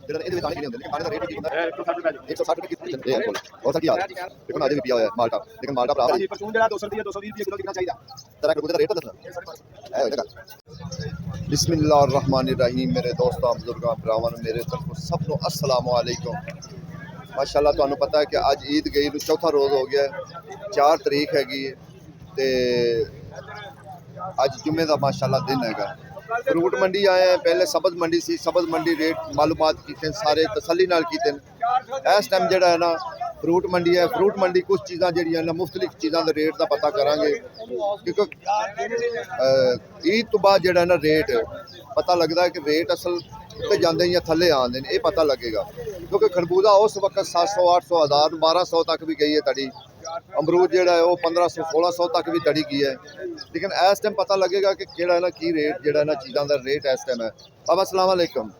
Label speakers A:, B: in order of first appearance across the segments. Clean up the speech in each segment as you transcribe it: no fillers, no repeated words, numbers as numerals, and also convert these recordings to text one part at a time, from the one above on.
A: ਇਹਦੇ ਵਿੱਚ ਦਾਣੇ ਕਿੰਨੇ ਹੁੰਦੇ ਨੇ ਦਾਣੇ ਦਾ ਰੇਟ ਕੀ ਹੁੰਦਾ 160 ਰੁਪਏ ਕਿਲੋ ਇਹ ਅੰਕਲ ਹੋਰ ਸਰ ਕੀ ਹਾਲ ਹੈ ਦੇਖੋ ਅੱਜ ਵੀ ਪਿਆ ਹੋਇਆ ਮਾਲਟਾ ਲੇਕਿਨ ਮਾਲਟਾ ਭਰਾ ਜੀ ਪਰਚੂਨ ਜਿਹੜਾ 200 ਰੁਪਏ 220 ਰੁਪਏ ਕਿਲੋ ਵਿਕਣਾ ਚਾਹੀਦਾ ਤੇਰਾ ਖਰਬੂਜੇ ਦਾ ਰੇਟ ਦੱਸਣਾ ਹੈ ਹੋਏਗਾ बिस्मिल्लाहिर्रहमानिर्रहीम मेरे दोस्तों बुजुर्गों भरावां मेरे तरफ सब को अस्सलाम वालेकुम माशाअल्लाह तुहानू पता है कि अज ईद गई नूं चौथा रोज़ हो गया 4 तरीक हैगी ते अज जुम्मे का माशाअल्लाह दिन हैगा फ्रूट मंडी आए हैं पहले सब्ज़ मंडी सी सब्ज़ मंडी रेट मालूमात कीते सारे तसल्ली नाल कीते इस टाइम जिहड़ा है ना फ्रूट मंडी है फ्रूट मंडी कुछ चीज़ां जिहड़ियां ना मुख्तलिफ चीज़ों के रेट का पता करांगे क्योंकि ईद तो बाद जिहड़ा ना रेट पता लगता है कि रेट असल उत्ते जांदे या थल्ले आंदे ने ये पता लगेगा क्योंकि खरबूजा उस वक्त 700 800 1000 1200 तक भी गई है तड़ी अमरूद जिहड़ा है वो 1500 1600 तक भी तड़ी गई है लेकिन इस टाइम पता लगेगा कि केड़ा ना की रेट जिहड़ा ना चीज़ों का रेट इस टाइम है बाबा अस्सलाम वालेकुम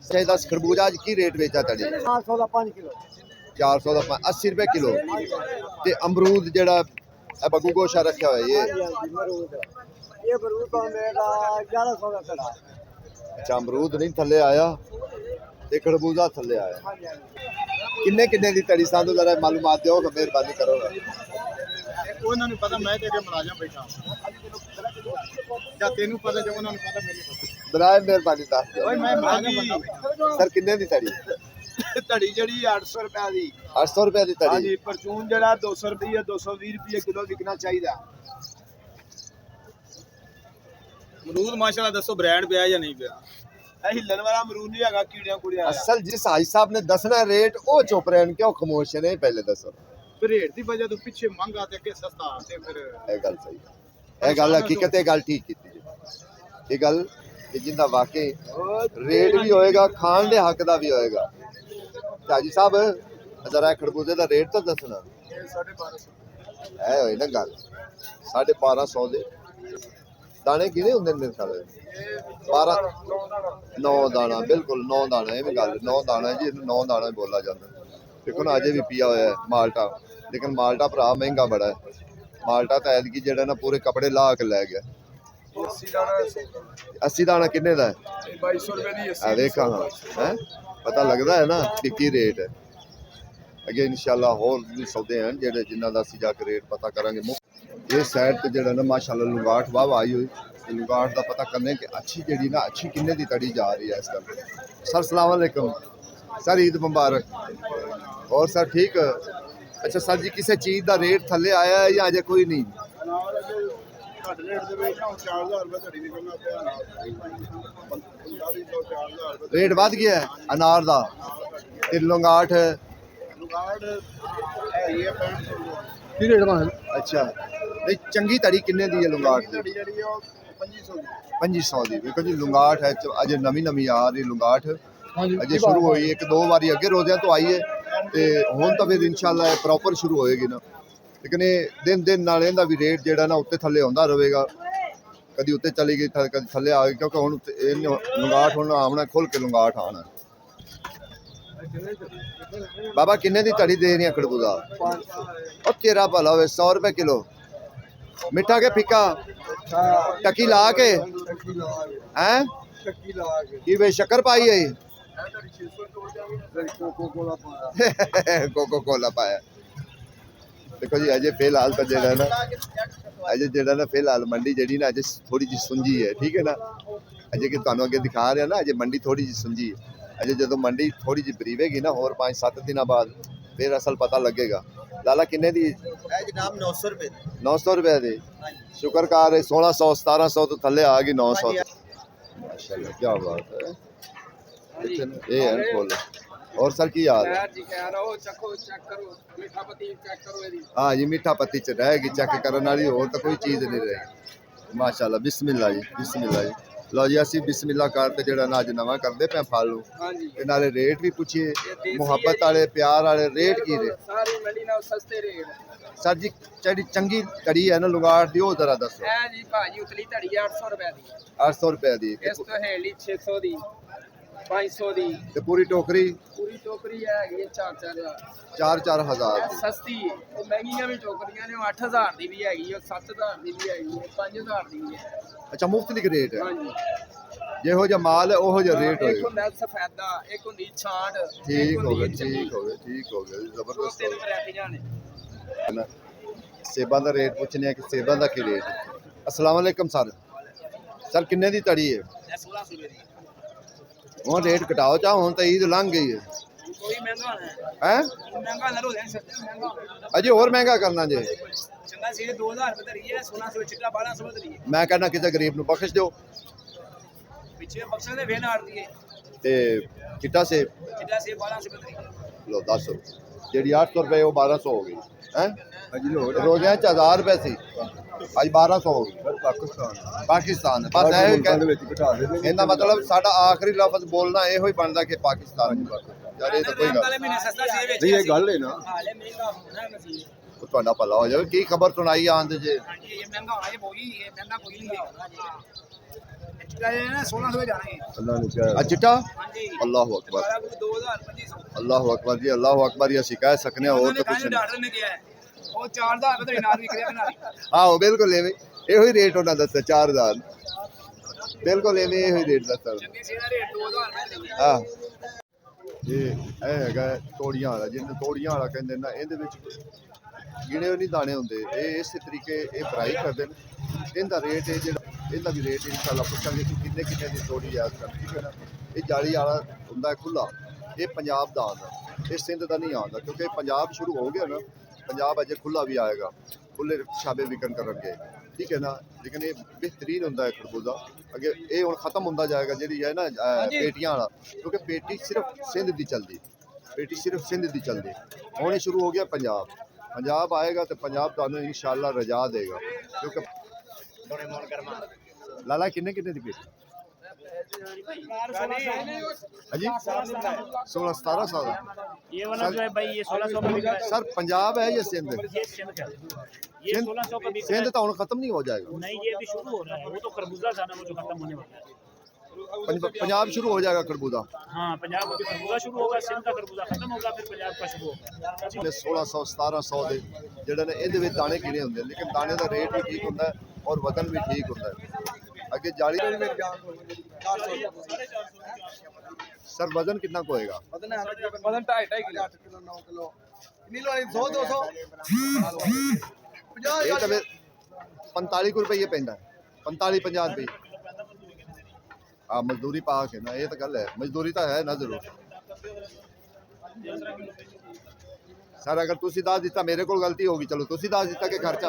A: सही दस खरबूजा अज की रेट बेचा तड़ी
B: 400 का 5 किलो
A: 400 का 80 रुपये किलो ते अमरूद जिहड़ा बगू गोशा रखा हुआ है
B: ये अमरूद तो मेरा 1100 का खड़ा
A: अच्छा अमरूद नहीं थल्ले आया ते खरबूजा थल्ले आया किन्ने किन्ने दी तड़ी सानू जरा मालूमात दिओ मेहरबानी करो
B: ਉਹਨਾਂ ਨੂੰ ਪਤਾ ਮੈਂ ਤੇਰੇ ਮੁਲਾਜ਼ਮ ਬੈਠਾ ਜਾਂ ਤੈਨੂੰ ਪਤਾ ਜੇ ਉਹਨਾਂ ਨੂੰ ਪਤਾ ਮੈਨੂੰ ਪਤਾ
A: ਬਰਾਏ ਮਿਹਰਬਾਨੀ ਦੱਸ ਦਿਓ
B: ਓਏ ਮੈਂ ਮੁਲਾਜ਼ਮ ਬੰਦਾ
A: ਸਰ ਕਿੰਨੇ ਦੀ ਤੜੀ
B: ਧੜੀ ਜਿਹੜੀ 800 ਰੁਪਏ ਦੀ
A: 800 रुपए ਦੀ ਤੜੀ
B: ਹਾਂਜੀ ਪਰਚੂਨ ਜਿਹੜਾ 200 ਰੁਪਏ 220 ਰੁਪਏ ਕਿਲੋ ਵਿਕਣਾ ਚਾਹੀਦਾ
C: ਅਮਰੂਦ ਮਾਸ਼ਾਅੱਲਾ ਦੱਸੋ ਬ੍ਰਾਂਡ ਪਿਆ ਜਾਂ ਨਹੀਂ ਪਿਆ
B: ਇਹ ਹਿੱਲਣ ਵਾਲਾ ਅਮਰੂਦ ਨਹੀਂ ਹੈਗਾ ਕੀੜਿਆਂ ਕੁੜਿਆਂ ਵਾਲਾ
A: ਅਸਲ ਜਿਸ ਹਾਈ ਸਾਹਿਬ ਨੇ ਦੱਸਣਾ ਰੇਟ ਉਹ ਚੁੱਪ ਰਹਿਣ ਕਿਉਂ ਖਾਮੋਸ਼ ਨੇ ਪਹਿਲੇ ਦੱਸੋ
B: ਫਿਰ ਰੇਟ ਦੀ ਵਜ੍ਹਾ ਤੋਂ ਪਿੱਛੇ ਮੰਗਾ ਤੇ ਅੱਗੇ ਸਸਤਾ ਤੇ ਫਿਰ
A: ਇਹ ਗੱਲ ਸਹੀ ਹੈ ਇਹ ਗੱਲ ਹਕੀਕਤ ਇਹ ਗੱਲ ਠੀਕ ਕੀਤੀ ਜੀ ਇਹ ਗੱਲ ਕਿ ਜਿੰਦਾ ਵਾਕਈ ਰੇਟ ਵੀ ਹੋਏਗਾ ਖਾਣ ਦੇ ਹੱਕ ਦਾ ਵੀ ਹੋਏਗਾ ਹਾਜੀ ਸਾਹਿਬ ਜਰਾ ਖਰਬੂਜੇ ਦਾ ਰੇਟ ਤਾਂ ਦੱਸਣਾ
B: ਇਹ 1250
A: ਇਹ ਹੋਈ ਨਾ ਗੱਲ 1250 ਦੇ ਦਾਣੇ ਕਿਹਦੇ ਹੁੰਦੇ ਨੇ ਸਾਰੇ 12 9 ਦਾਣਾ ਬਿਲਕੁਲ 9 ਦਾਣਾ ਇਹ ਵੀ ਗੱਲ 9 ਦਾਣਾ ਜੀ ਇਹਨੂੰ 9 ਦਾਣਾ ਹੀ ਬੋਲਾ ਜਾਂਦਾ ਦੇਖੋ ਨਾ ਅਜੇ ਵੀ ਪਿਆ ਹੋਇਆ ਹੈ ਮਾਲਟਾ ਲੇਕਿਨ ਮਾਲਟਾ ਭਰਾ ਮਹਿੰਗਾ ਬੜਾ ਹੈ ਮਾਲਟਾ ਤਾਂ ਐਤਕੀ ਜਿਹੜਾ ਨਾ ਪੂਰੇ ਕੱਪੜੇ ਲਾ ਕੇ ਲੈ ਗਿਆ 80 ਦਾਣਾ ਕਿੰਨੇ ਦਾ ਹੈ
B: 2200 ਰੁਪਏ ਦੀ
A: ਆ ਦੇਖਾਂ ਹੈ ਪਤਾ ਲੱਗਦਾ ਹੈ ਨਾ ਕਿ ਕੀ ਰੇਟ ਹੈ ਅੱਗੇ ਇਨਸ਼ਾਅੱਲਾ ਹੋਰ ਵੀ ਸੌਦੇ ਹਨ ਜਿਹੜੇ ਜਿਨ੍ਹਾਂ ਦਾ ਅਸੀਂ ਜਾ ਕੇ ਰੇਟ ਪਤਾ ਕਰਾਂਗੇ ਇਹ ਸਾਈਡ ਤੇ ਜਿਹੜਾ ਨਾ ਮਾਸ਼ਾਅੱਲਾ ਲੁੰਗਾਟ ਵਾਹ ਆਈ ਹੋਈ लुगाट का पता करने कि अच्छी जी ना अच्छी किन्ने की तड़ी जा रही है इस टाइम सर सलाम वालेकुम सर ईद मुबारक और सर ठीक अच्छा सर जी किसी चीज़ का रेट थले आया है या अजे कोई नहीं रेट बढ़ गया है अनार का लुंगाट अच्छा नहीं चंगी तड़ी किन्ने दी है लुंगाट की 2500 ਦੀ ਵੇਖੋ ਜੀ ਲੁੰਗਾਟ ਹੈ ਅਜੇ ਨਵੀਂ ਆ ਰਹੀ ਲੁੰਗਾਟ ਅਜੇ ਸ਼ੁਰੂ ਹੋਈ ਇੱਕ ਦੋ ਵਾਰੀ ਅੱਗੇ ਰੋਜ਼ਿਆਂ ਤੋਂ ਆਈ ਹੈ ਤੇ ਹੁਣ ਤਾਂ ਫਿਰ ਇਨਸ਼ਾਅੱਲਾ ਇਹ ਪ੍ਰੋਪਰ ਸ਼ੁਰੂ ਹੋਏਗੀ ਨਾ ਲੇਕਿਨ ਇਹ ਦਿਨ ਨਾਲ ਇਹਦਾ ਵੀ ਰੇਟ ਜਿਹੜਾ ਨਾ ਉੱਤੇ ਥੱਲੇ ਹੁੰਦਾ ਰਹੇਗਾ ਕਦੀ ਉੱਤੇ ਚਲੀ ਗਈ ਕਦੀ ਥੱਲੇ ਆ ਗਈ ਕਿਉਂਕਿ ਹੁਣ ਇਹ ਲੁੰਗਾਟ ਹੁਣ ਆਉਣਾ ਖੁੱਲ ਕੇ ਲੁੰਗਾਟ ਆਉਣਾ ਬਾਬਾ ਕਿੰਨੇ ਦੀ ਤੜੀ ਦੇ ਰਹੀਆਂ ਖੜਬੂਜ਼ਾ ਉਹ ਤੇਰਾ ਭਲਾ ਹੋਵੇ 100 रुपए किलो मिठा के फीका टकी ला के हैं की वे शक्कर पाई है कोको कोला पाया देखो जी अजे फिलहाल तो जेड़ा ना अजे जेड़ा ना फिलहाल मंडी जेड़ी ना अजे थोड़ी जी सुंजी है ठीक है ना अजे कि तुहानू अगे दिखा रहा ना अजे मंडी थोड़ी जी सुंजी है अजे जो मंडी थोड़ी जी बरीवेगी ना और 5-7 दिन बाद फिर असल पता लगेगा लाला किन्ने दी
B: जनाब 900 रुपए
A: 900 रुपए दी शुक्र कर 1600 1700 तो थले आ गई 900 माशाल्लाह क्या बात है ये है फुल और सर की याद हाँ जी मीठा पत्ती च रहेगी चेक करने वाली और तो कोई चीज़ नहीं रहेगी माशाल्लाह बिस्मिल्लाह जी लो जी असी बिस्मिल्लाह करते जरा ना अज नवा करते पे फल ते नाले रेट भी पूछिए मुहब्बत वाले प्यार वाले रेट की रेट
C: सारी मंडी नाल सस्ते रेट
A: सर जी ਜਿਹੜੀ ਚੰਗੀ ਤੜੀ ਹੈ ਨਾ ਲੁਗਾਟ ਦੀ ਉਹ ਜ਼ਰਾ ਦੱਸੋ
C: ਇਹ ਜੀ ਭਾਜੀ ਉਤਲੀ ਧੜੀ 800 ਰੁਪਏ ਦੀ
A: 800 ਰੁਪਏ ਦੀ
C: ਇਸ ਤੋਂ ਹੈਲੀ 600 ਦੀ 500 ਦੀ
A: ਤੇ ਪੂਰੀ ਟੋਕਰੀ
C: ਟੋਕਰੀ ਹੈਗੀ
A: 4-4 ਹਜ਼ਾਰ ਦੀ
C: ਸਸਤੀ ਉਹ ਮਹਿੰਗੀਆਂ ਵੀ ਟੋਕਰੀਆਂ ਨੇ 8000 ਦੀ ਵੀ ਹੈਗੀ ਉਹ 7000 ਦੀ ਵੀ ਹੈਗੀ 5000 ਦੀ ਵੀ ਹੈ
A: अच्छा मुफ्तलिफ रेट है
C: ਹਾਂਜੀ
A: ਜਿਹੋ ਜਿਹਾ ਮਾਲ ਹੈ ਉਹੋ ਜਿਹਾ ਰੇਟ
C: ਇੱਕ
A: ਹੋਏਗਾ।
C: ਹੁੰਦਾ ਸਫੈਦਾ, ਇੱਕ ਹੁੰਦੀ ਛਾਂਟ,
A: ਠੀਕ ਹੋ ਗਿਆ ਜ਼ਬਰਦਸਤ
C: ਤਿੰਨ ਵੈਰਾਈਟੀਆਂ ਨੇ।
A: ਨਾ ਸੇਬਾਂ ਦਾ ਰੇਟ ਪੁੱਛਨੇ ਆ ਕਿ ਸੇਬਾਂ ਦਾ ਕੀ ਰੇਟ ਹੈ। अस्सलाम वालेकुम सर किन्ने दी तड़ी है?
C: 1600 रुपए दी।
A: ਹੁਣ ਰੇਟ ਘਟਾਓ ਚਾ, ਹੁਣ ਤਾਂ ਈਦ ਲੰਘ ਗਈ ਹੈ
C: ਕੋਈ ਮਹਿੰਗਾ ਹੈ
A: ਹੈ
C: ਮਹਿੰਗਾ ਨਾ ਹੋ ਜਾਏ ਸੱਚਾ ਮਹਿੰਗਾ
A: ਅਜੇ ਹੋਰ ਮਹਿੰਗਾ ਕਰਨਾ ਜੇ।
C: ਚੰਗਾ ਸੀ 2000 ਰੁਪਏ ਧਰੀ ਹੈ 1600 ਚਿੱਟਾ 1200 ਧਰੀ ਹੈ।
A: ਮੈਂ ਕਹਿੰਦਾ ਕਿਸੇ ਗਰੀਬ ਨੂੰ ਬਖਸ਼ ਦਿਓ
C: ਪਿੱਛੇ ਬਖਸ਼ਣ ਦੇ ਵੇਨ ਆੜ ਦੀਏ
A: ਤੇ ਚਿੱਟਾ ਸੇਬ
C: ਚਿੱਟਾ ਸੀ 1200 ਰੁਪਏ ਧਰੀ।
A: ਲੋ 10 ਜਿਹੜੀ 800 ਰੁਪਏ ਉਹ 1200 ਹੋ ਗਈ ਹੈ। ਰੋਜ਼ਿਆਂ ਚ 1000 ਰੁਪਏ ਸੀ, ਅੱਜ 1200 ਹੋ ਗਈ। ਪਾਕਿਸਤਾਨ ਬਸ ਇਹਦਾ ਮਤਲਬ ਸਾਡਾ ਆਖਰੀ ਲਫ਼ਜ਼ ਬੋਲਣਾ ਇਹੋ ਹੀ ਬਣਦਾ ਕਿ ਪਾਕਿਸਤਾਨ ਯਾਰ ਇਹ ਤਾਂ ਕੋਈ ਗੱਲ
C: ਮਹੀਨੇ ਸਸਤਾ ਸੀ ਵਿੱਚ
A: ਨਹੀਂ, ਇਹ ਗੱਲ ਹੈ ਨਾ।
C: ਹਾਲੇ ਮਹਿੰਗਾ ਹੋਣਾ ਮਸੀਂ।
A: ਉਹ ਤੁਹਾਡਾ ਭਲਾ ਹੋ ਜਾਵੇ। ਕੀ ਖਬਰ ਸੁਣਾਈ ਆਂਦੇ ਜੇ?
C: ਹਾਂਜੀ ਇਹ ਮਹਿੰਗਾ ਹੋਣਾ ਇਹ ਬੋਲੀ ਇਹ ਮਹਿੰਗਾ ਕੋਈ ਨਹੀਂ ਹੈ। ਚਿੱਟਾ ਇਹ ਨਾ 1600 ਰੁਪਏ ਜਾਣਗੇ।
A: ਅੱਲਾਹ ਨੂੰ ਕਿਹਾ ਆ ਚਿੱਟਾ।
C: ਹਾਂਜੀ
A: ਅੱਲਾਹੁ ਅਕਬਰ
C: 2000 2500।
A: ਅੱਲਾਹੁ ਅਕਬਰ ਜੀ, ਅੱਲਾਹੁ ਅਕਬਰ ਹੀ ਅਸੀਂ ਕਹਿ ਸਕਨੇ ਹਾਂ, ਹੋਰ ਤਾਂ ਕੁਛ ਨਹੀਂ।
C: ਡਾਕਟਰ ਨੇ ਕਿਹਾ ਉਹ 4000 ਰੁਪਏ ਨਾਲ ਵਿਕ ਰਿਹਾ ਬਣਾ ਲਈ।
A: ਆਹੋ ਬਿਲਕੁਲ ਐਵੇਂ ਇਹੋ ਹੀ ਰੇਟ ਉਹਨਾਂ ਦੱਸਿਆ 4000 ਬਿਲਕੁਲ ਐਵੇਂ ਇਹੋ ਹੀ ਰੇਟ ਦੱਸਿਆ।
C: ਚੰਗੇ ਸੀ ਦਾ ਰੇਟ 2000 ਰੁਪਏ
A: ਹਾਂ ਇਹ ਹੈਗਾ ਤੋੜੀਆਂ ਵਾਲਾ, ਜਿਹਨੂੰ ਤੋੜੀਆਂ ਵਾਲਾ ਕਹਿੰਦੇ ਨਾ। ਇਹਦੇ ਵਿੱਚ ਗਿਣੇ ਹੋਏ ਨਹੀਂ ਦਾਣੇ ਹੁੰਦੇ। ਇਹ ਇਸੇ ਤਰੀਕੇ ਇਹ ਫਰਾਈ ਕਰਦੇ ਨੇ। ਇਹਦਾ ਰੇਟ ਹੈ ਜਿਹੜਾ, ਇਹਦਾ ਵੀ ਰੇਟ ਇਨਸ਼ਾਅੱਲਾ ਪੁੱਛਾਂਗੇ ਕਿ ਕਿੰਨੇ ਕਿੰਨੇ ਦੀ ਤੋੜੀ ਆ। ਠੀਕ ਹੈ ਨਾ। ਇਹ ਜਾਲੀ ਵਾਲਾ ਹੁੰਦਾ ਖੁੱਲਾ, ਇਹ ਪੰਜਾਬ ਦਾ ਆਉਂਦਾ, ਇਹ ਸਿੰਧ ਦਾ ਨਹੀਂ ਆਉਂਦਾ ਕਿਉਂਕਿ ਪੰਜਾਬ ਸ਼ੁਰੂ ਹੋ ਗਿਆ ਨਾ। ਪੰਜਾਬ ਅਜੇ ਖੁੱਲਾ ਵੀ ਆਏਗਾ, ਖੁੱਲੇ ਸ਼ਾਬੇ ਵਿਕਣ ਕਰਨਗੇ। ਠੀਕ ਹੈ ਨਾ। ਲੇਕਿਨ ਇਹ ਬਿਹਤਰੀਨ ਹੁੰਦਾ ਹੈ ਖਰਬੂਜ਼ਾ। ਅੱਗੇ ਇਹ ਹੁਣ ਖਤਮ ਹੁੰਦਾ ਜਾਏਗਾ ਜਿਹੜੀ ਹੈ ਨਾ ਪੇਟੀਆਂ ਵਾਲਾ, ਕਿਉਂਕਿ ਪੇਟੀ ਸਿਰਫ ਸਿੰਧ ਦੀ ਚੱਲਦੀ, ਪੇਟੀ ਸਿਰਫ ਸਿੰਧ ਦੀ ਚੱਲਦੀ। ਹੁਣ ਇਹ ਸ਼ੁਰੂ ਹੋ ਗਿਆ ਪੰਜਾਬ। ਪੰਜਾਬ ਆਏਗਾ ਤੇ ਪੰਜਾਬ ਤੁਹਾਨੂੰ ਇਨਸ਼ਾਅੱਲਾ ਰਜਾ ਦੇਗਾ ਕਿਉਂਕਿ ਲਾਲਾ ਕਿੰਨੇ ਕਿੰਨੇ ਦੀ ਪੇਟੀ? ਹਾਂਜੀ 16-1700 ਦਾ।
D: ये वाला जो है भाई ये 1600 का बिक रहा है।
A: सर पंजाब है या सिंध?
D: ये सिंध का ये 1600 का बिक रहा
A: सिंध तो खत्म नहीं हो जाएगा।
D: है। नहीं ये अभी शुरू हो रहा है, वो तो खरबूजा था ना वो जो खत्म होने वाला है।
A: पंजाब शुरू हो जाएगा खरबूजा।
D: हाँ पंजाब अभी खरबूजा शुरू होगा, सिंध का खरबूजा खत्म होगा, फिर पंजाब का शुरू होगा।
A: 1600-1700 ਦੇ ਜਿਹੜੇ ਨੇ ਇਹਦੇ ਵਿੱਚ ਦਾਣੇ ਕਿਹੜੇ ਹੁੰਦੇ, ਲੇਕਿਨ ਦਾਣੇ ਦਾ ਰੇਟ ਵੀ ਠੀਕ ਹੁੰਦਾ ਹੈ ਔਰ ਵਜ਼ਨ ਵੀ ਠੀਕ ਹੁੰਦਾ ਹੈ। ਅੱਗੇ ਜਾਲੀ ਸਰ ਵਜ਼ਨ ਕਿੰਨਾ ਕੁ ਹੋਏਗਾ?
C: ਵਜ਼ਨ 2.5 ਕਿਲੋ 8 ਕਿਲੋ 9 ਕਿਲੋ ਕਿੰਨੀ ਲੋਣੀ 100 200 50
A: ਇਹ ਤਾਂ ਫਿਰ 45 ਰੁਪਏ ਪੈਂਦਾ, 45-50 ਰੁਪਏ। ਮਜ਼ਦੂਰੀ ਪਾ ਕੇ ਨਾ, ਇਹ ਤਾਂ ਗੱਲ ਹੈ, ਮਜ਼ਦੂਰੀ ਤਾਂ ਹੈ ਨਾ ਜ਼ਰੂਰ। ਸਰ ਅਗਰ ਤੁਸੀਂ ਦੱਸ ਦਿੱਤਾ, ਮੇਰੇ ਕੋਲ ਗਲਤੀ ਹੋ ਗਈ, ਚਲੋ ਤੁਸੀਂ ਦੱਸ ਦਿੱਤਾ ਕਿ ਖਰਚਾ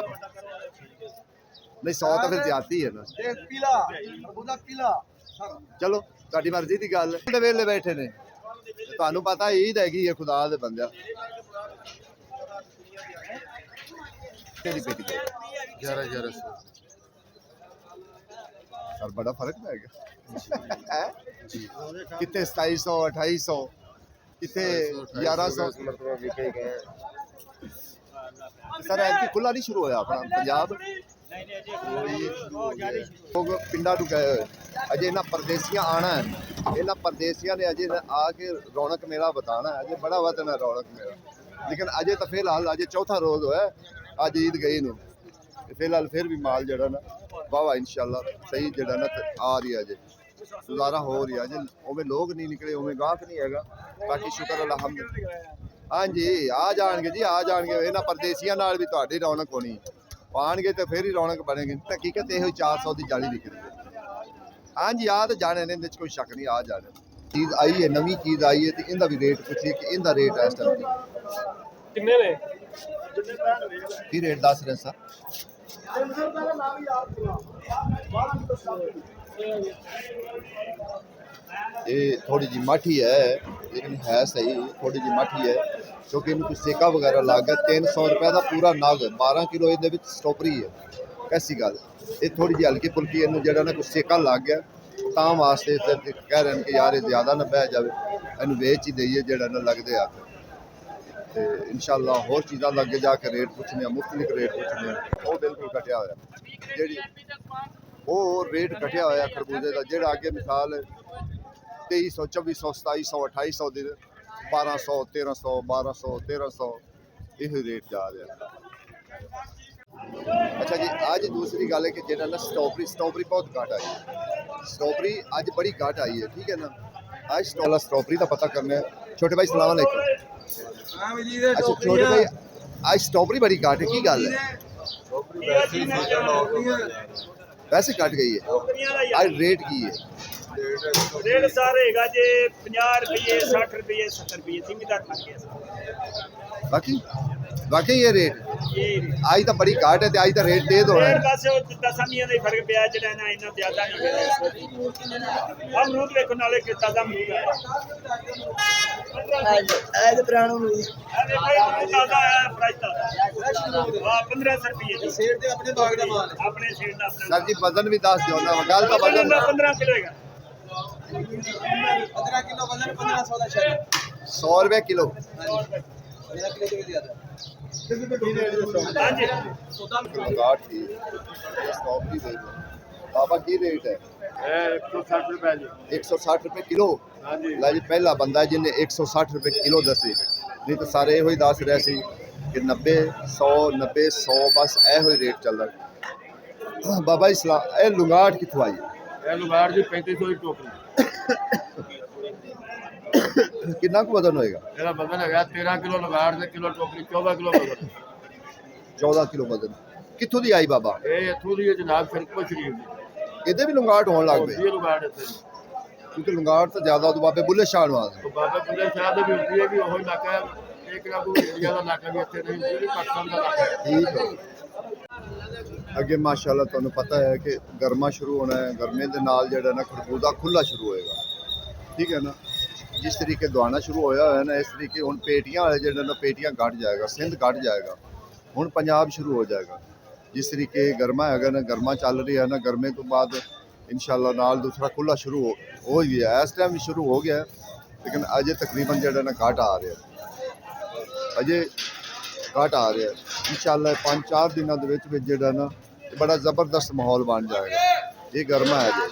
A: ਨਹੀਂ 100 ਤਾਂ ਫਿਰ ਜ਼ਿਆਦਤੀ ਹੈ ਨਾ।
B: ਇੱਕ ਕਿਲਾ ਉਹਦਾ ਕਿਲਾ
A: ਚਲੋ ਤੁਹਾਡੀ ਮਰਜ਼ੀ ਦੀ ਗੱਲ ਹੈ। ਵੇਲੇ ਬੈਠੇ ਨੇ, ਤੁਹਾਨੂੰ ਪਤਾ ਈਦ ਹੈਗੀ ਹੈ ਖੁਦਾ ਦੇ ਬੰਦਿਆਂ। ਕਿਹੜੀ ਪੇਟੀ 1100 ਸਰ ਬੜਾ ਫਰਕ ਪੈ ਗਿਆ ਹੈ ਜੀ। ਕਿਤੇ 2700 2800 ਕਿਤੇ 1100 ਸਰ ਐਤਕੀ ਖੁੱਲਾ ਨਹੀਂ ਸ਼ੁਰੂ ਹੋਇਆ ਆਪਣਾ ਪੰਜਾਬ। ਲੋਕ ਪਿੰਡਾਂ ਨੂੰ ਗਏ ਹੋਏ ਅਜੇ ਇਹਨਾਂ ਪਰਦੇਸੀਆਂ ਆਣਾ ਹੈ। ਇਹਨਾਂ ਪਰਦੇਸੀਆਂ ਨੇ ਅਜੇ ਆ ਕੇ ਰੌਣਕ ਮੇਲਾ ਬਤਾਣਾ ਹੈ। ਅਜੇ ਬੜਾ ਵਧਣਾ ਰੌਣਕ ਮੇਲਾ, ਲੇਕਿਨ ਅਜੇ ਤਾਂ ਫਿਲਹਾਲ ਅਜੇ ਚੌਥਾ ਰੋਜ਼ ਹੋਇਆ, ਅੱਜ ਈਦ ਗਈ ਨੂੰ। ਫਿਲਹਾਲ ਫਿਰ ਵੀ ਮਾਲ ਜਿਹੜਾ ਨਾ ਵਾਵਾ ਇਨਸ਼ਾਅੱਲਾ ਸਹੀ ਜਿਹੜਾ ਨਾ ਆ ਰਹੀ ਅਜੇ ਗੁਜ਼ਾਰਾ ਹੋ ਰਹੀ ਅਜੇ। ਉਵੇਂ ਲੋਕ ਨਹੀਂ ਨਿਕਲੇ, ਉਵੇਂ ਗਾਹਕ ਨਹੀਂ ਹੈਗਾ। ਬਾਕੀ ਸ਼ੁਕਰ ਅਲਹਮਦੁਲਿਲਾ। ਹਾਂਜੀ ਆ ਜਾਣਗੇ ਜੀ, ਆ ਜਾਣਗੇ। ਇਹਨਾਂ ਪਰਦੇਸੀਆਂ ਨਾਲ ਵੀ ਤੁਹਾਡੀ ਰੌਣਕ ਹੋਣੀ, ਆਉਣਗੇ ਤੇ ਫਿਰ ਹੀ ਰੌਣਕ ਬਣੇਗੀ। ਹਕੀਕਤ ਇਹੋ 400 ਦੀ ਜਾਲੀ ਵਿਕ ਰਹੀ ਹੈ। ਹਾਂਜੀ ਆ ਤਾਂ ਜਾਣੇ ਨੇ, ਇਹਦੇ 'ਚ ਕੋਈ ਸ਼ੱਕ ਨਹੀਂ, ਆ ਜਾਣੇ। ਚੀਜ਼ ਆਈ ਹੈ, ਨਵੀਂ ਚੀਜ਼ ਆਈ ਹੈ ਤੇ ਇਹਦਾ ਵੀ ਰੇਟ ਪੁੱਛੀਏ ਕਿ ਇਹਦਾ ਰੇਟ ਇਸ ਟਾਈਮ
D: कितने में?
A: ਕੀ ਰੇਟ ਦੱਸ ਰਹੇ ਸਰ? ਇਹ ਥੋੜੀ ਜਿਹੀ ਮਾਠੀ ਹੈ, ਲੇਕਿਨ ਹੈ ਸਹੀ, ਥੋੜੀ ਜਿਹੀ ਮਾਠੀ ਹੈ ਕਿਉਂਕਿ ਇਹਨੂੰ ਕੋਈ ਸੇਕਾ ਵਗੈਰਾ ਲੱਗ ਗਿਆ। 300 ਰੁਪਏ ਦਾ ਪੂਰਾ ਨਗ, 12 ਕਿਲੋ ਇਹਦੇ ਵਿੱਚ ਸਟ੍ਰਾਬੇਰੀ ਹੈ। ਐਸੀ ਗੱਲ ਇਹ ਥੋੜੀ ਜਿਹੀ ਹਲਕੀ ਫੁਲਕੀ, ਇਹਨੂੰ ਜਿਹੜਾ ਨਾ ਕੋਈ ਸੇਕਾ ਲੱਗ ਗਿਆ ਤਾਂ ਵਾਸਤੇ ਕਹਿ ਰਹੇ ਨੇ ਕਿ ਯਾਰ ਇਹ ਜ਼ਿਆਦਾ ਨਾ ਬਹਿ ਜਾਵੇ, ਇਹਨੂੰ ਵੇਚ ਹੀ ਦਈਏ ਜਿਹੜਾ ਨਾ ਲੱਗਦੇ ਆ। ਤੇ ਇਨਸ਼ਾਅੱਲਾ ਹੋਰ ਚੀਜ਼ਾਂ ਲੱਗੇ ਜਾ ਕੇ ਰੇਟ ਪੁੱਛਣੇ ਆ, ਮੁਖਤਲਿਫ ਰੇਟ ਪੁੱਛਣੇ ਆ। ਉਹ ਬਿਲਕੁਲ ਘਟਿਆ ਹੋਇਆ, ਜਿਹੜੀ ਉਹ ਰੇਟ ਘਟਿਆ ਹੋਇਆ ਖਰਬੂਜ਼ੇ ਦਾ, ਜਿਹੜਾ ਅੱਗੇ ਮਿਸਾਲ 2300 2400 2700 2800 ਦੇ 1200 1300 1200 1300 ਇਹ ਰੇਟ ਜਾ ਰਿਹਾ। ਅੱਛਾ ਜੀ, ਅੱਜ ਦੂਸਰੀ ਗੱਲ ਹੈ ਕਿ ਜਿਹੜਾ ਨਾ ਸਟ੍ਰਾਬੇਰੀ ਬਹੁਤ ਘੱਟ ਆਈ। स्ट्रॉबेरी आज बड़ी घाट आई है, ठीक है ना। आज स्ट्रॉबेरी का पता करना है। छोटे भाई सलाम अलैकुम। अच्छा छोटे भाई आज स्ट्रॉबेरी बड़ी घाट है, की गल है? वैसे घट गई है, आज रेट की है?
D: रेट सारे हैगा जे 50 रुपये 60 रुपये 70 रुपये जिमीदार खा गया
A: बाकी वाकई ये रेट
D: ये
A: आज तो बड़ी घाट है, आज तो रेट तेज होना
D: रेट
A: है।
D: बस 10 ਦਾ ਫਰਕ ਪਿਆ ਜਿਹੜਾ ਨਾ ਇੰਨਾ ਜ਼ਿਆਦਾ ਨਹੀਂ ਹੋਇਆ ਅਮਰੂਦ ਵੇਖੋ ਨਾਲੇ ਕਿ ਤਾਜ਼ਾ ਅਮਰੂਦ ਹੈ
E: ਐ ਪੁਰਾਣਾ ਨੂੰ
D: ਅਰੇ ਭਾਈ ਤਾਜ਼ਾ ਹੈ ਪ੍ਰਾਈਸ ਤਾਜ਼ਾ ਆ 1500 ਰੁਪਏ ਦੀ
B: ਸੇਠ ਦੇ ਆਪਣੇ ਬਾਗ ਦਾ ਮਾਲ ਹੈ।
D: ਆਪਣੇ ਸੇਲ ਦਾ ਆਪਣਾ
A: सर जी वजन भी दस दो ना, गल तो वजन
D: 15 किलो ਹੈਗਾ
B: 15 किलो वजन 1500 ਦਾ ਸ਼ਾਇਦ
A: 100 रुपए किलो।
B: 15 किलो ਤੋਂ ਜ਼ਿਆਦਾ
D: ਹਾਂਜੀ
A: घाट की स्ट्रॉबेरी दे दो बाबा, की रेट है?
D: 160 रुपए जी
A: 160 रुपए किलो।
D: हाँ जी।
A: ला जी पहला बंदा जिन्हें 160 रुपए किलो दसे, नहीं तो सारे यो दस रहे सी कि 90 100 बस यो रेट चल रहा। बाबा इस्लाम ए लुंगाट कितों आई?
D: ਇਹ ਲੁਗਾੜ ਦੀ 3500 ਦੀ ਟੋਕਰੀ
A: कितना को वजन होएगा?
D: ਇਹਦਾ ਵਜ਼ਨ ਹੈਗਾ 13 ਕਿਲੋ ਲੁਗਾੜ ਦੇ ਕਿਲੋ ਟੋਕਰੀ 14 ਕਿਲੋ ਵਜ਼ਨ
A: 14 किलो वजन। कितों दी आई बाबा?
D: ਇਹ ਇੱਥੋਂ ਦੀ ਹੈ ਜਨਾਬ ਫਿਰਕੋ ਸ਼ਰੀਫ ਦੀ
A: इधर भी लुंगाट होने लग पे,
D: ਇਹ ਲੁਗਾੜ ਇੱਥੇ
A: क्योंकि लुंगाट तो ज्यादा तो बाबे बुल्ले शाह नवाज
D: तो बाबा बुल्ले शाह ਦੇ ਵੀ ਹੁੰਦੀ ਹੈ ਵੀ ਉਹ ਇਲਾਕਾ ਇੱਕ ਨਾ ਕੋਈ ਇੰਡੀਆ ਦਾ ਇਲਾਕਾ ਵੀ ਇੱਥੇ ਨਹੀਂ ਹੁੰਦੀ ਪਾਕਿਸਤਾਨ ਦਾ ਇਲਾਕਾ ਹੈ
A: ठीक है। ਅੱਗੇ ਮਾਸ਼ਾਅੱਲਾ ਤੁਹਾਨੂੰ ਪਤਾ ਹੈ ਕਿ ਗਰਮਾ ਸ਼ੁਰੂ ਹੋਣਾ ਹੈ, ਗਰਮੇ ਦੇ ਨਾਲ ਜਿਹੜਾ ਨਾ ਖਰਬੂਜ਼ਾ ਖੁੱਲਾ ਸ਼ੁਰੂ ਹੋਏਗਾ, ਠੀਕ ਹੈ ਨਾ। ਜਿਸ ਤਰੀਕੇ ਦਵਾਨਾ ਸ਼ੁਰੂ ਹੋਇਆ ਹੋਇਆ ਨਾ, ਇਸ ਤਰੀਕੇ ਹੁਣ ਪੇਟੀਆਂ ਵਾਲੇ ਜਿਹੜਾ ਨਾ ਪੇਟੀਆਂ ਘਟ ਜਾਏਗਾ, ਸਿੰਧ ਘਟ ਜਾਏਗਾ, ਹੁਣ ਪੰਜਾਬ ਸ਼ੁਰੂ ਹੋ ਜਾਏਗਾ। ਜਿਸ ਤਰੀਕੇ ਗਰਮਾ ਹੈਗਾ ਨਾ, ਗਰਮਾ ਚੱਲ ਰਹੀ ਹੈ ਨਾ, ਗਰਮੇ ਤੋਂ ਬਾਅਦ ਇਨਸ਼ਾਅੱਲਾ ਨਾਲ ਦੂਸਰਾ ਖੁੱਲਾ ਸ਼ੁਰੂ ਹੋ ਗਿਆ। ਇਸ ਟਾਈਮ ਵੀ ਸ਼ੁਰੂ ਹੋ ਗਿਆ, ਲੇਕਿਨ ਅਜੇ ਤਕਰੀਬਨ ਜਿਹੜਾ ਨਾ ਘਟ ਆ ਰਿਹਾ, ਅਜੇ ਘਟ ਆ ਰਿਹਾ। ਇਨਸ਼ਾਅੱਲਾ 5-4 ਦਿਨਾਂ ਦੇ ਵਿੱਚ ਜਿਹੜਾ ਨਾ ਬੜਾ ਜ਼ਬਰਦਸਤ ਮਾਹੌਲ ਬਣ ਜਾਏਗਾ। ਇਹ ਗਰਮਾ ਹੈ ਜੀ।